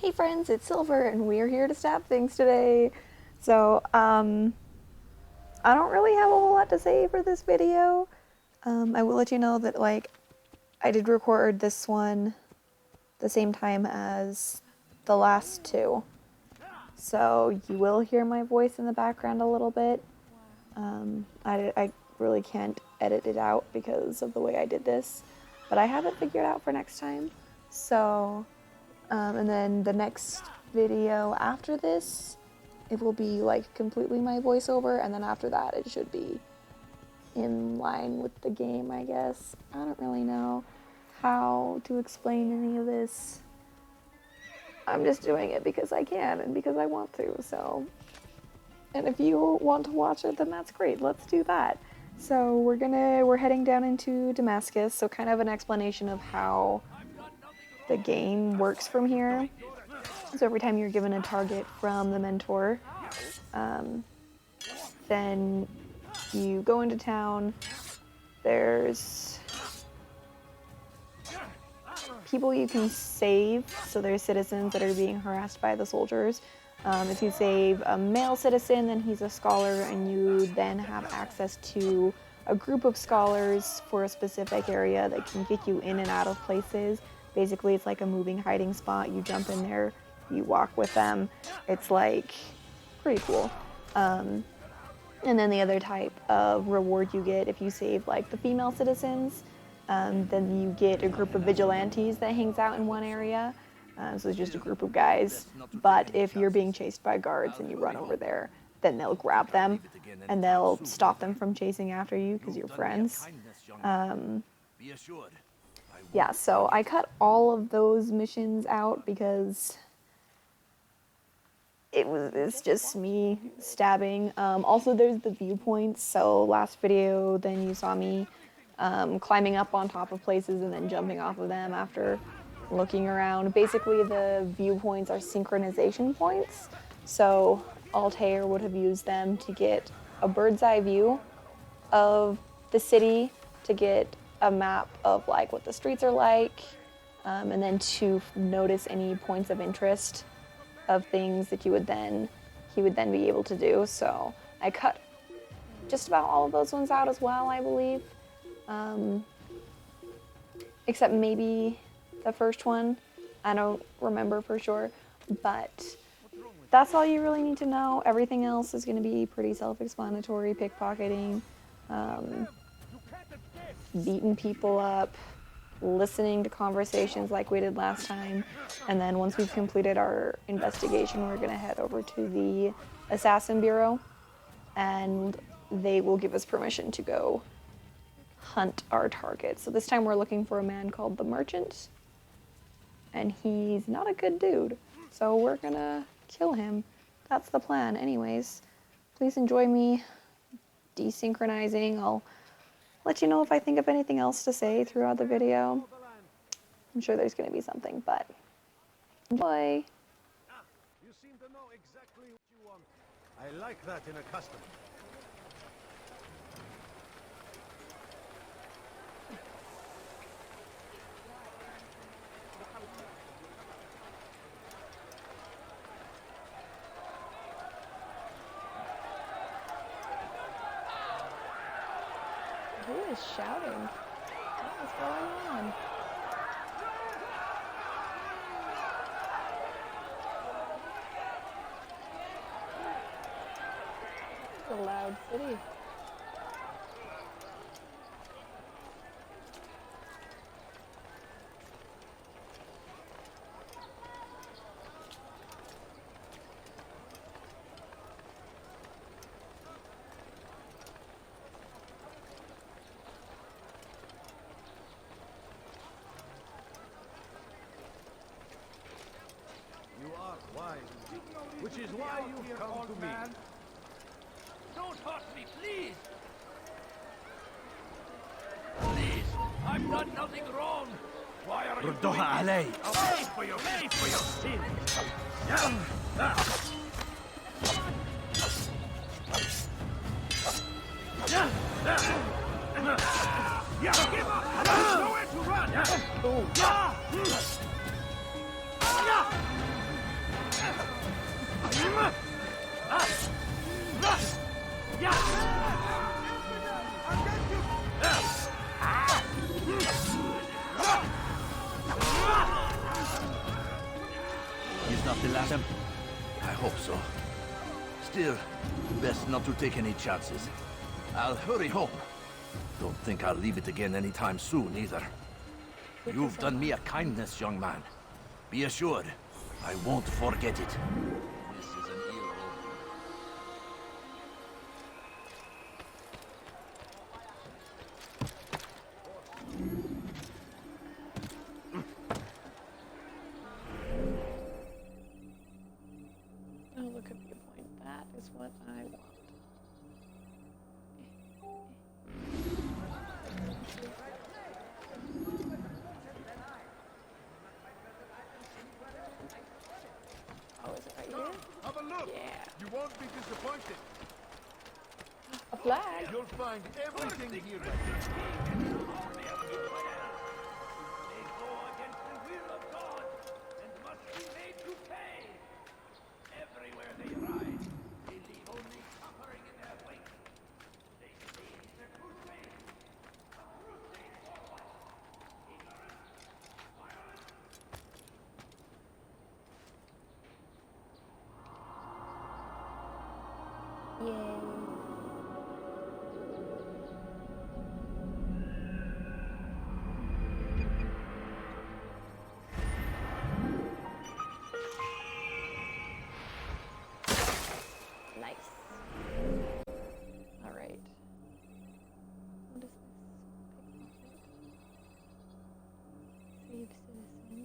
Hey friends, it's Silver and we're here to stab things today. So, I don't really have a whole lot to say for this video. I will let you know that, like, I did record this one the same time as the last two. So you will hear my voice in the background a little bit. I really can't edit it out because of the way I did this, but I have it figured out for next time. So, and then the next video after this, it will be like completely my voiceover, and then after that it should be in line with the game, I guess. I don't really know how to explain any of this. I'm just doing it because I can and because I want to, so. And if you want to watch it, then that's great. Let's do that. So we're heading down into Damascus, so kind of an explanation of how the game works from here. So every time you're given a target from the mentor, then you go into town. There's people you can save, so there's citizens that are being harassed by the soldiers. If you save a male citizen, then he's a scholar, and you then have access to a group of scholars for a specific area that can get you in and out of places. Basically, it's like a moving hiding spot. You jump in there, you walk with them. It's like pretty cool. And then the other type of reward you get if you save like the female citizens, then you get a group of vigilantes that hangs out in one area. So it's just a group of guys, but if you're being chased by guards and you run over there, then they'll grab them and they'll stop them from chasing after you because you're friends. Yeah, so I cut all of those missions out because it's just me stabbing. Also, there's the viewpoints. So last video, then you saw me climbing up on top of places and then jumping off of them after looking around. Basically, the viewpoints are synchronization points. So Altair would have used them to get a bird's eye view of the city, to get a map of like what the streets are like, and then to notice any points of interest of things that he would then be able to do. So I cut just about all of those ones out as well, I believe, except maybe the first one. I don't remember for sure, but that's all you really need to know. Everything else is going to be pretty self-explanatory. Pickpocketing, beating people up, listening to conversations like we did last time, and then once we've completed our investigation, we're going to head over to the Assassin Bureau, and they will give us permission to go hunt our target. So this time we're looking for a man called the Merchant, and he's not a good dude, so we're gonna kill him. That's the plan. Anyways, please enjoy me desynchronizing. I'll let you know if I think of anything else to say throughout the video. I'm sure there's gonna be something, but enjoy. You seem to know exactly what you want. I like that in a customer. Who is shouting? What is going on? It's a loud city. You are wise, which is why you've come to me. Don't hurt me, please! Please! I've done nothing wrong! Why are you doing this? I'll pay for your sins! Give up! There's nowhere to run! He's not the last. I hope so. Still, best not to take any chances. I'll hurry home. Don't think I'll leave it again anytime soon, either. You've done me a kindness, young man. Be assured, I won't forget it. This is an ill omen. Oh, look at viewpoint. That is what I want. Oh, is it right here? Have a look. Yeah. You won't be disappointed. A flag? You'll find everything here. They go against the will of God and must be made to pay. Everywhere they ride, they leave only suffering in their wake. They seize the crusade. A crusade for what? Ignorance, violence. Yay. Nice. All right. What is this? Save citizen.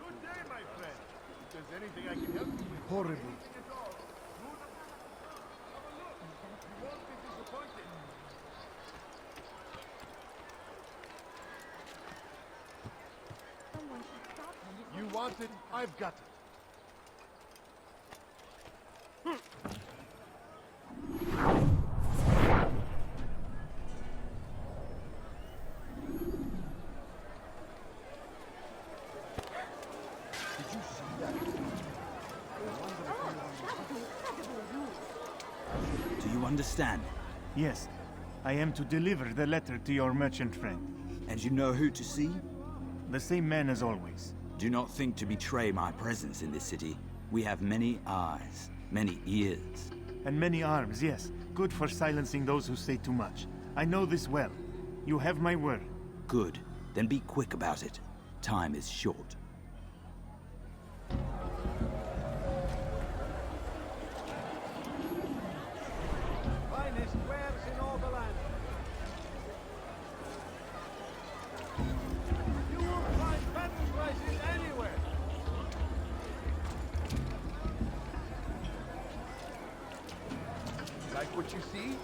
Good day, my friend. If there's anything I can help you with. Horrible. Anything at all, move it. Have a look. You won't be disappointed. Someone should stop him. You want it, I've got it. Do you understand? Yes, I am to deliver the letter to your merchant friend. And you know who to see? The same man as always. Do not think to betray my presence in this city. We have many eyes, many ears. And many arms, yes. Good for silencing those who say too much. I know this well. You have my word. Good. Then be quick about it. Time is short. Finest wares in all the land. You won't find better prices anywhere. Like what you see?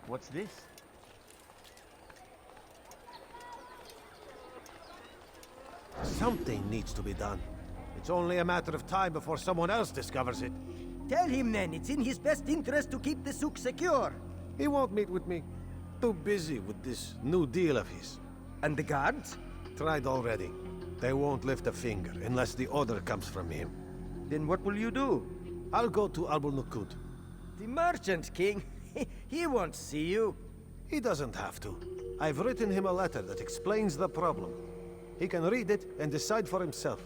What's this? Something needs to be done. It's only a matter of time before someone else discovers it. Tell him then, it's in his best interest to keep the souk secure. He won't meet with me. Too busy with this new deal of his. And the guards? Tried already. They won't lift a finger unless the order comes from him. Then what will you do? I'll go to Abul Nukud. The merchant king? He won't see you. He doesn't have to. I've written him a letter that explains the problem. He can read it and decide for himself.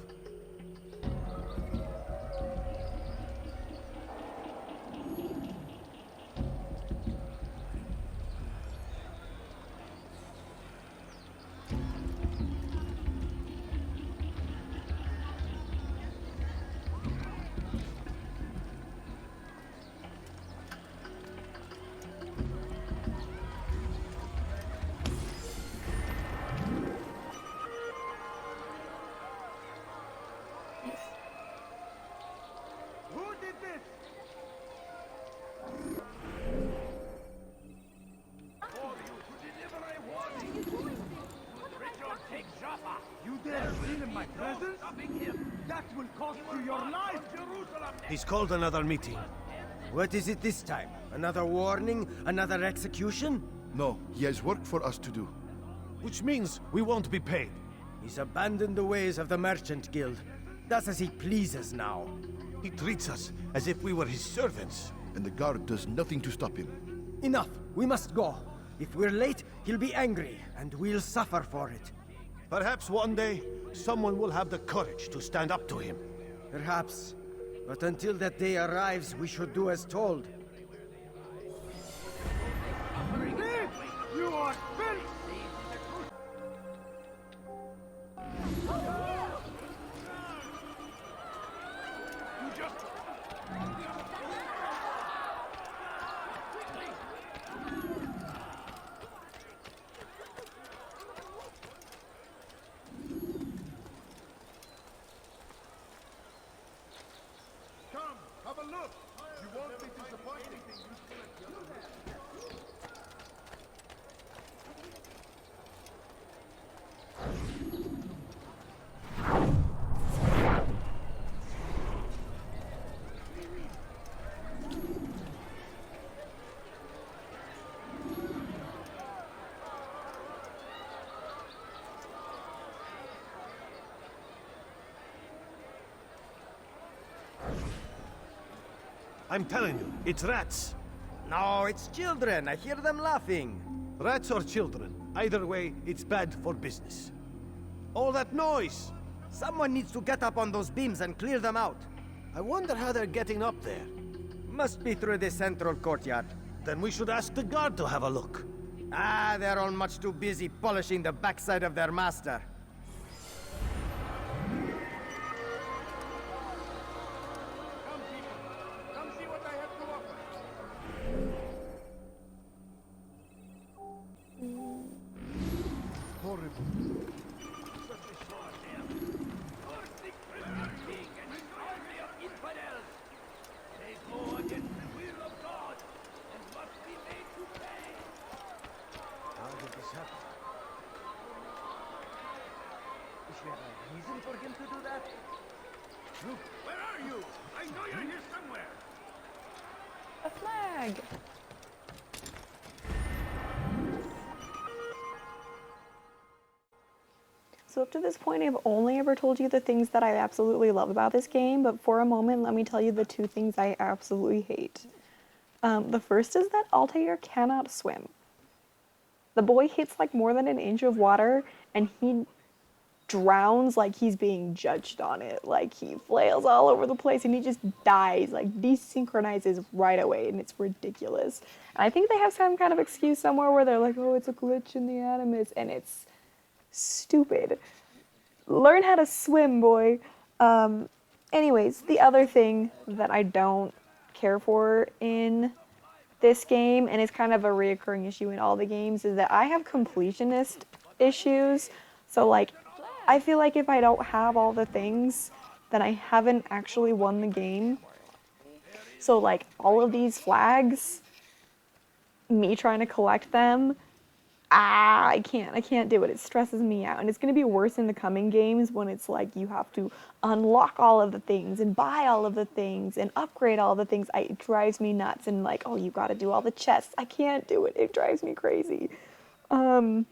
He's called another meeting. What is it this time? Another warning? Another execution? No, he has work for us to do. Which means we won't be paid. He's abandoned the ways of the Merchant Guild. Does as he pleases now. He treats us as if we were his servants. And the guard does nothing to stop him. Enough! We must go. If we're late, he'll be angry, and we'll suffer for it. Perhaps one day, someone will have the courage to stand up to him. Perhaps. But until that day arrives, we should do as told. You are filth! Come, have a look. You won't be disappointed. I'm telling you, it's rats. No, it's children. I hear them laughing. Rats or children. Either way, it's bad for business. All that noise! Someone needs to get up on those beams and clear them out. I wonder how they're getting up there. Must be through the central courtyard. Then we should ask the guard to have a look. Ah, they're all much too busy polishing the backside of their master. Come see what I have to offer. Horrible. How did this happen? Is there a reason for him to do that? Look, where are you? I know you're here somewhere. A flag. So up to this point, I've only ever told you the things that I absolutely love about this game, but for a moment, let me tell you the two things I absolutely hate. The first is that Altair cannot swim. The boy hits like more than an inch of water, and he drowns like he's being judged on it. Like he flails all over the place, and he just dies, like desynchronizes right away, and it's ridiculous. And I think they have some kind of excuse somewhere where they're like, oh, it's a glitch in the animus, and it's stupid. Learn how to swim, boy. Anyways, the other thing that I don't care for in this game, and it's kind of a reoccurring issue in all the games, is that I have completionist issues. So like, I feel like if I don't have all the things, then I haven't actually won the game. So like, all of these flags, me trying to collect them, I can't do it. It stresses me out. And it's going to be worse in the coming games when it's like you have to unlock all of the things and buy all of the things and upgrade all the things. It drives me nuts. And like, oh, you got to do all the chests. I can't do it. It drives me crazy. So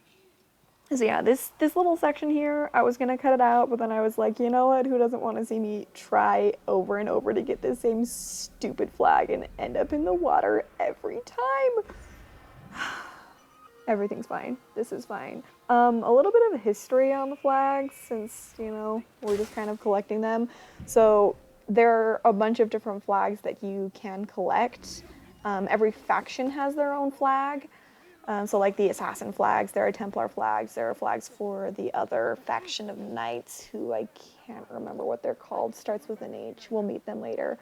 yeah, this little section here, I was going to cut it out, but then I was like, you know what? Who doesn't want to see me try over and over to get the same stupid flag and end up in the water every time? Everything's fine. This is fine. A little bit of history on the flags, since, you know, we're just kind of collecting them. So there are a bunch of different flags that you can collect. Every faction has their own flag. So like the assassin flags, there are Templar flags, there are flags for the other faction of knights, who I can't remember what they're called, starts with an H. We'll meet them later.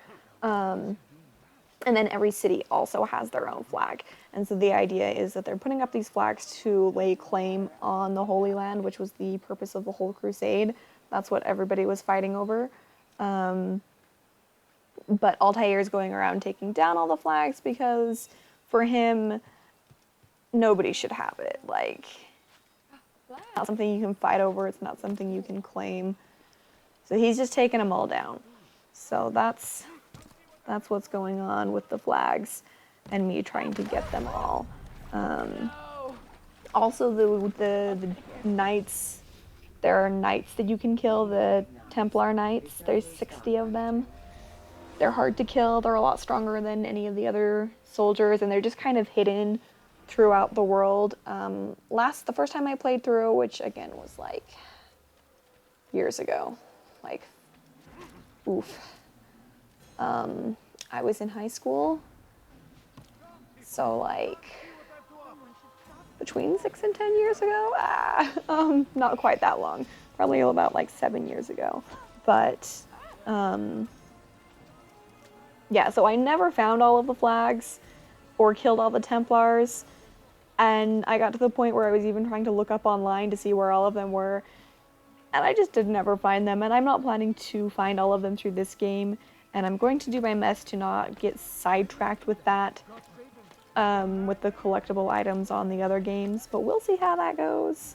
And then every city also has their own flag. And so the idea is that they're putting up these flags to lay claim on the Holy Land, which was the purpose of the whole crusade. That's what everybody was fighting over. But Altair is going around taking down all the flags because for him, nobody should have it. Like, it's not something you can fight over. It's not something you can claim. So he's just taking them all down. So that's what's going on with the flags and me trying to get them all. Also, the knights, there are knights that you can kill, the Templar knights. There's 60 of them. They're hard to kill. They're a lot stronger than any of the other soldiers, and they're just kind of hidden throughout the world. The first time I played through, which again was like years ago, like, oof. I was in high school, so like between 6 and 10 years ago. Not quite that long, probably about like 7 years ago. But yeah, so I never found all of the flags or killed all the Templars, and I got to the point where I was even trying to look up online to see where all of them were, and I just did never find them, and I'm not planning to find all of them through this game, and I'm going to do my best to not get sidetracked with that, with the collectible items on the other games, but we'll see how that goes.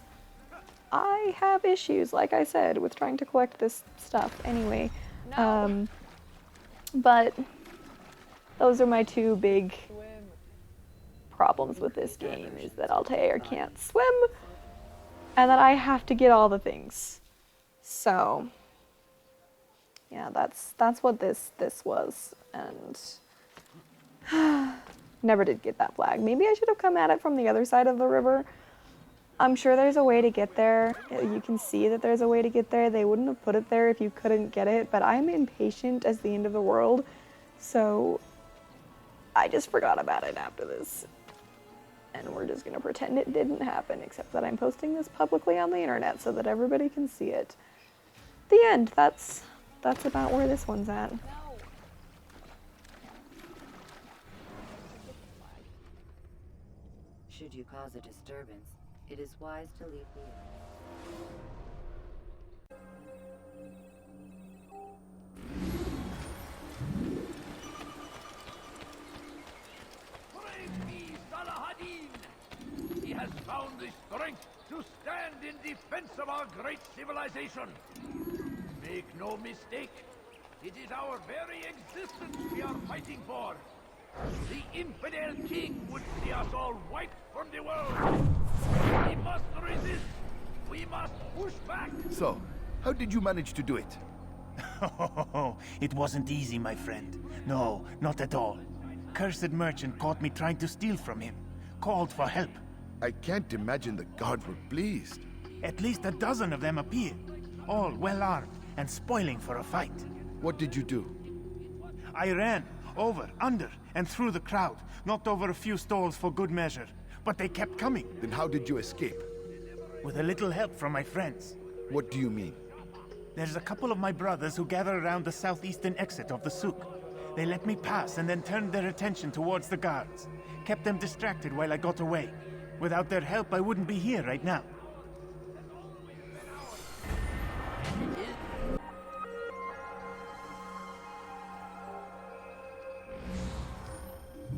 I have issues, like I said, with trying to collect this stuff anyway. But those are my two big problems with this game, is that Altair can't swim, and that I have to get all the things. So, yeah, that's what this was, and never did get that flag. Maybe I should have come at it from the other side of the river. I'm sure there's a way to get there. You can see that there's a way to get there. They wouldn't have put it there if you couldn't get it, but I'm impatient as the end of the world, so I just forgot about it after this. And we're just gonna pretend it didn't happen, except that I'm posting this publicly on the internet so that everybody can see it. The end. That's about where this one's at. Should you cause a disturbance, it is wise to leave the area. Praise be Salahadin! He has found the strength to stand in defense of our great civilization. Make no mistake, it is our very existence we are fighting for. The infidel king would see us all wiped from the world. We must resist. We must push back. So, how did you manage to do it? Oh, it wasn't easy, my friend. No, not at all. Cursed merchant caught me trying to steal from him. Called for help. I can't imagine the guards were pleased. At least a dozen of them appeared. All well armed and spoiling for a fight. What did you do? I ran over, under, and through the crowd. Knocked over a few stalls for good measure. But they kept coming. Then how did you escape? With a little help from my friends. What do you mean? There's a couple of my brothers who gather around the southeastern exit of the souk. They let me pass and then turned their attention towards the guards. Kept them distracted while I got away. Without their help, I wouldn't be here right now.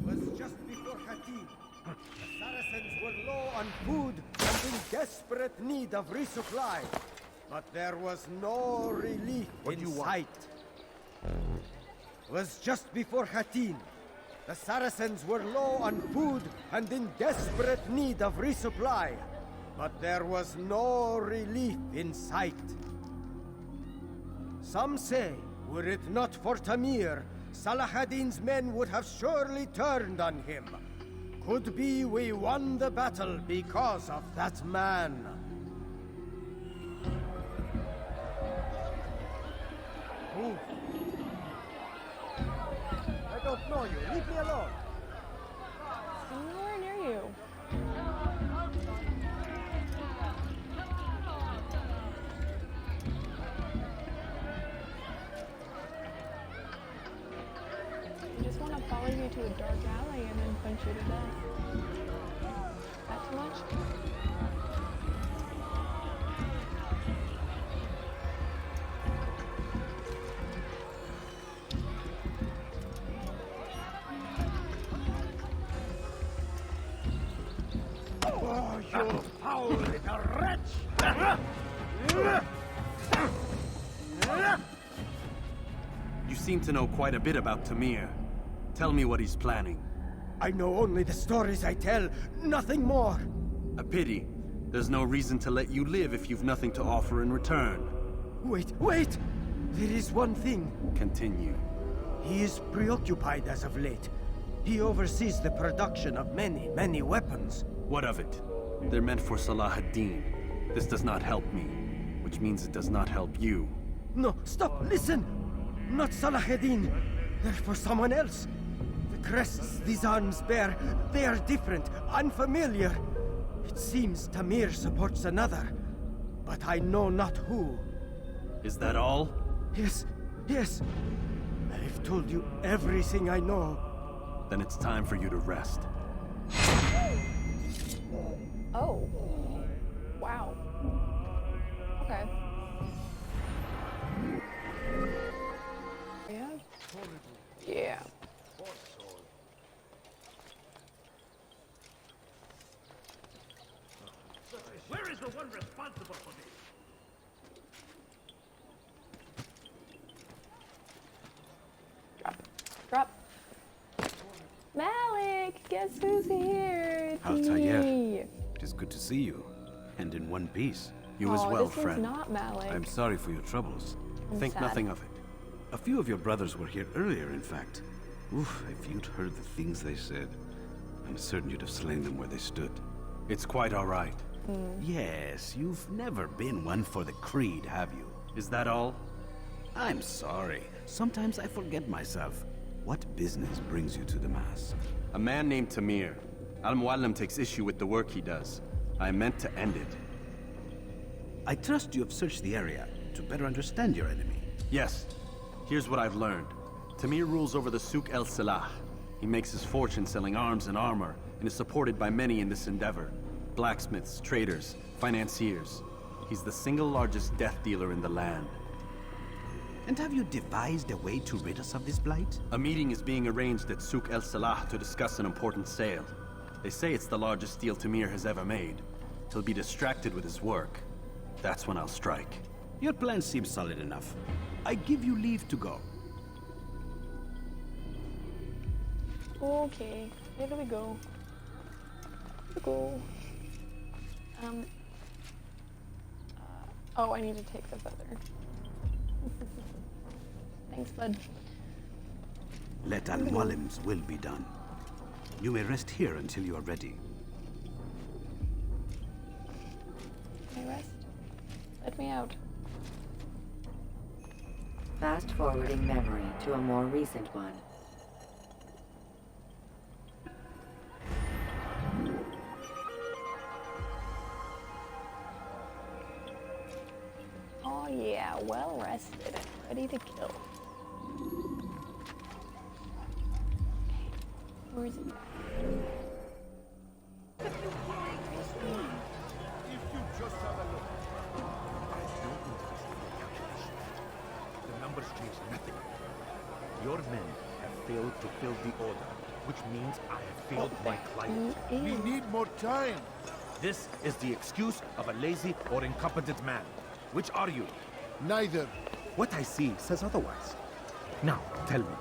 Was just before Hattin. The Saracens were low on food and in desperate need of resupply. But there was no relief in sight. Was just before Hattin. The Saracens were low on food and in desperate need of resupply. But there was no relief in sight. Some say, were it not for Tamir, Salahadin's men would have surely turned on him. Could be we won the battle because of that man. Who? I don't know you. Leave me alone. I'm nowhere near you. I just want to follow you to a dark alley and then punch you to death. That too much? Oh, you foul little wretch! You seem to know quite a bit about Tamir. Tell me what he's planning. I know only the stories I tell, nothing more. A pity. There's no reason to let you live if you've nothing to offer in return. Wait, wait! There is one thing. Continue. He is preoccupied as of late. He oversees the production of many, many weapons. What of it? They're meant for Salah ad-Din. This does not help me, which means it does not help you. No, stop, listen! Not Salah ad-Din. They're for someone else. The crests these arms bear, they are different, unfamiliar. It seems Tamir supports another, but I know not who. Is that all? Yes, yes. I've told you everything I know. Then it's time for you to rest. Oh. Wow. Okay. Yeah. Yeah. Where is the one responsible for this? Drop. Malik, guess who's here? Altair. Dee. It is good to see you, and in one piece. You as well, this friend. one's not Malik. I'm sorry for your troubles. Think sad. nothing of it. A few of your brothers were here earlier, in fact. Oof, if you'd heard the things they said, I'm certain you'd have slain them where they stood. It's quite all right. Yes, you've never been one for the creed, have you? Is that all? I'm sorry. Sometimes I forget myself. What business brings you to Damascus? A man named Tamir. Al-Muallim takes issue with the work he does. I meant to end it. I trust you have searched the area to better understand your enemy. Yes. Here's what I've learned. Tamir rules over the Souk el-Salah. He makes his fortune selling arms and armor, and is supported by many in this endeavor. Blacksmiths, traders, financiers. He's the single largest death dealer in the land. And have you devised a way to rid us of this blight? A meeting is being arranged at Souk el-Salah to discuss an important sale. They say it's the largest deal Tamir has ever made. He'll be distracted with his work. That's when I'll strike. Your plan seems solid enough. I give you leave to go. Okay, where do we go? Go. Oh, I need to take the feather. Thanks, bud. Let Al-Muallim's will be done. You may rest here until you are ready. Can I rest? Let me out. Fast forwarding memory to a more recent one. Oh yeah, well rested and ready to kill. Okay, where is it? If you just have a look. I have no interest in the calculation. The numbers change nothing. Your men have failed to fill the order, which means I have failed my client. We need more time. This is the excuse of a lazy or incompetent man. Which are you? Neither. What I see says otherwise. Now, tell me,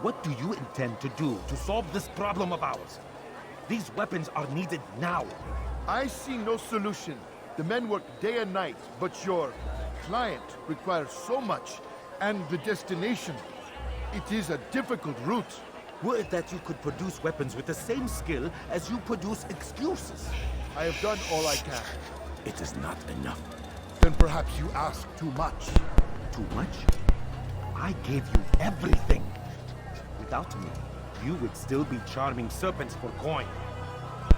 what do you intend to do to solve this problem of ours? These weapons are needed now. I see no solution. The men work day and night, but your client requires so much, and the destination. It is a difficult route. Would that you could produce weapons with the same skill as you produce excuses. I have done all I can. It is not enough. Then perhaps you ask too much. Too much? I gave you everything. Without me, you would still be charming serpents for coin.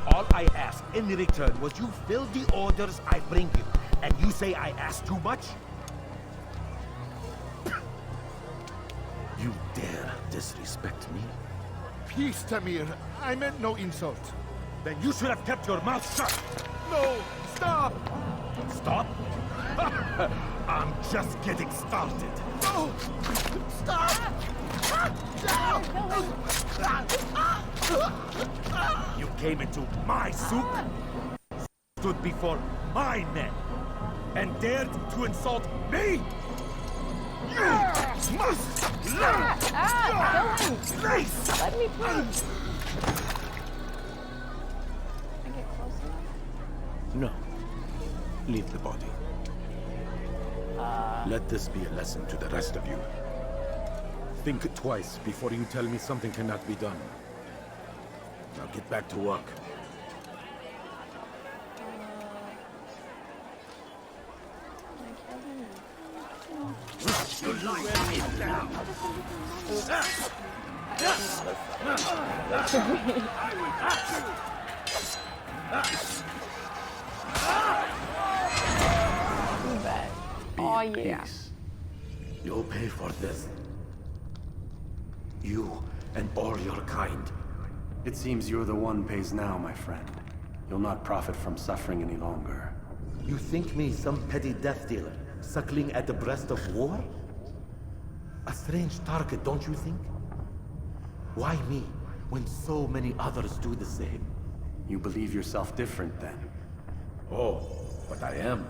All I ask in return was you fill the orders I bring you, and you say I ask too much? You dare disrespect me? Peace, Tamir. I meant no insult. Then you should have kept your mouth shut! No! Stop! Stop? I'm just getting started. No! Stop! You came into my souk, stood before my men, and dared to insult me? Kill him! Let me please. I get close enough? No. Leave the body. Let this be a lesson to the rest of you. Think twice before you tell me something cannot be done. Now get back to work. Oh yeah. Peace. You'll pay for this. You and all your kind. It seems you're the one pays now, my friend. You'll not profit from suffering any longer. You think me some petty death dealer, suckling at the breast of war? A strange target, don't you think? Why me, when so many others do the same? You believe yourself different, then? Oh, but I am.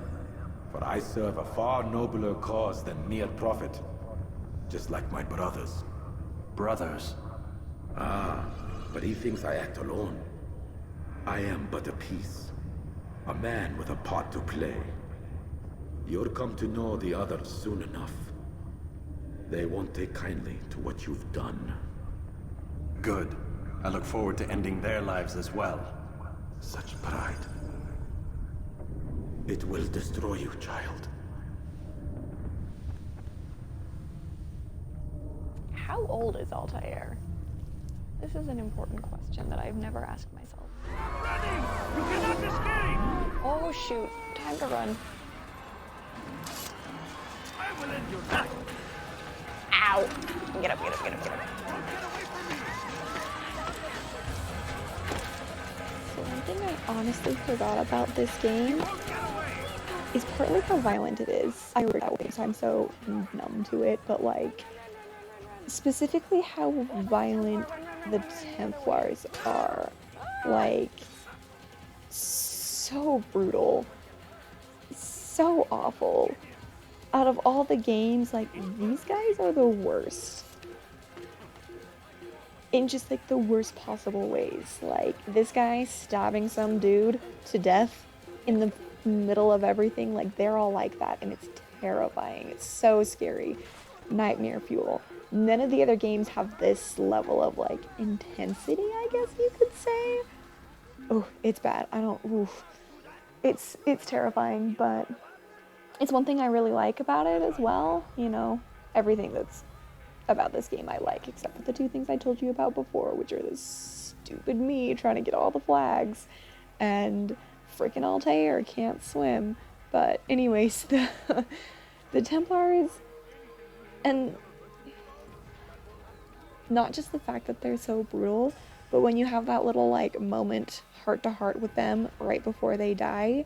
For I serve a far nobler cause than mere profit. Just like my brothers. Brothers? Ah, but he thinks I act alone. I am but a piece. A man with a part to play. You'll come to know the others soon enough. They won't take kindly to what you've done. Good. I look forward to ending their lives as well. Such pride. It will destroy you, child. How old is Altair? This is an important question that I've never asked myself. Ready! You cannot escape! Oh shoot, time to run. I will end your life. Ow! Get up, get up, get up, get up. So one thing I honestly forgot about this game is partly how violent it is. I work that way, so I'm so numb to it, but like, specifically how violent the Templars are. Like, so brutal. So awful. Out of all the games, like, these guys are the worst. In just, like, the worst possible ways. Like, this guy stabbing some dude to death in the middle of everything, like, they're all like that, and it's terrifying. It's so scary. Nightmare fuel. None of the other games have this level of, like, intensity, I guess you could say. Oh, it's bad. Oof. It's terrifying, but it's one thing I really like about it as well. You know, everything that's about this game I like, except for the two things I told you about before, which are this stupid me trying to get all the flags, and freaking Altair can't swim. But anyways, the Templars, and not just the fact that they're so brutal, but when you have that little like moment heart to heart with them right before they die,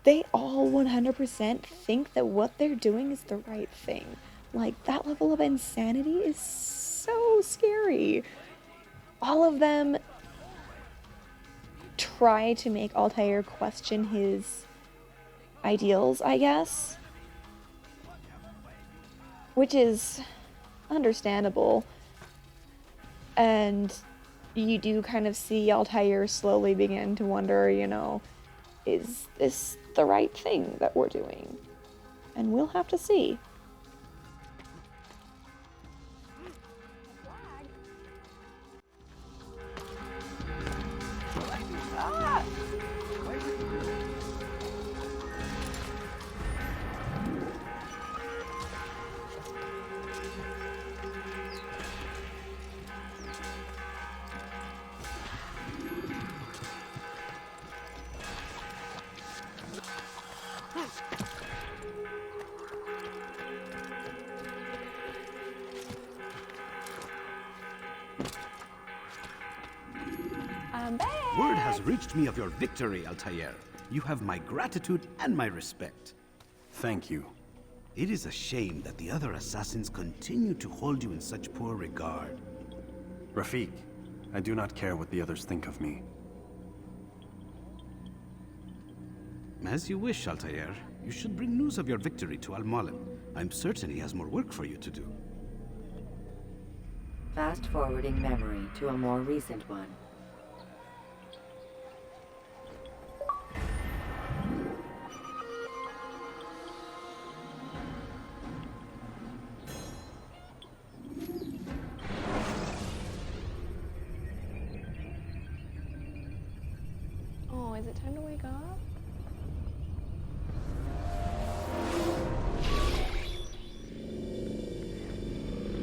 they all 100% think that what they're doing is the right thing. Like, that level of insanity is so scary. All of them try to make Altair question his ideals, I guess. Which is understandable. And you do kind of see Altair slowly begin to wonder, you know, is this the right thing that we're doing? And we'll have to see. Ah! Word has reached me of your victory, Altair. You have my gratitude and my respect. Thank you. It is a shame that the other assassins continue to hold you in such poor regard. Rafik, I do not care what the others think of me. As you wish, Altair. You should bring news of your victory to Al-Mullen. I'm certain he has more work for you to do. Fast forwarding memory to a more recent one. Oh, is it time to wake up?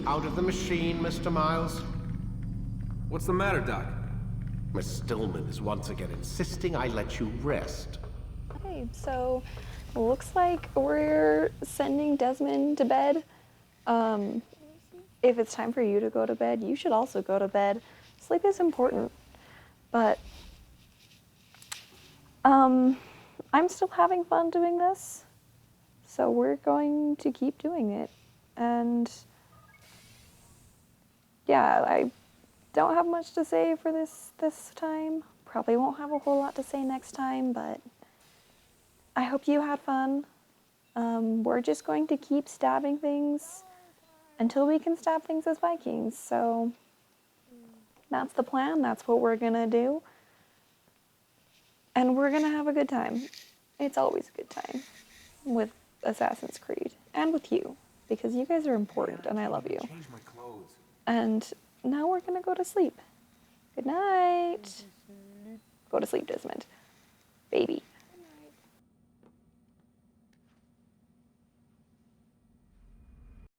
Out of the machine, Mr. Miles. What's the matter, Doc? Miss Stillman is once again insisting I let you rest. Okay, so looks like we're sending Desmond to bed. If it's time for you to go to bed, you should also go to bed. Sleep is important, but I'm still having fun doing this, so we're going to keep doing it. And yeah, I don't have much to say for this time. Probably won't have a whole lot to say next time, but I hope you had fun. We're just going to keep stabbing things until we can stab things as Vikings. So that's the plan. That's what we're gonna do. And we're gonna have a good time. It's always a good time with Assassin's Creed and with you, because you guys are important and I love you. And now we're gonna go to sleep. Good night. Go to sleep, Desmond. Baby.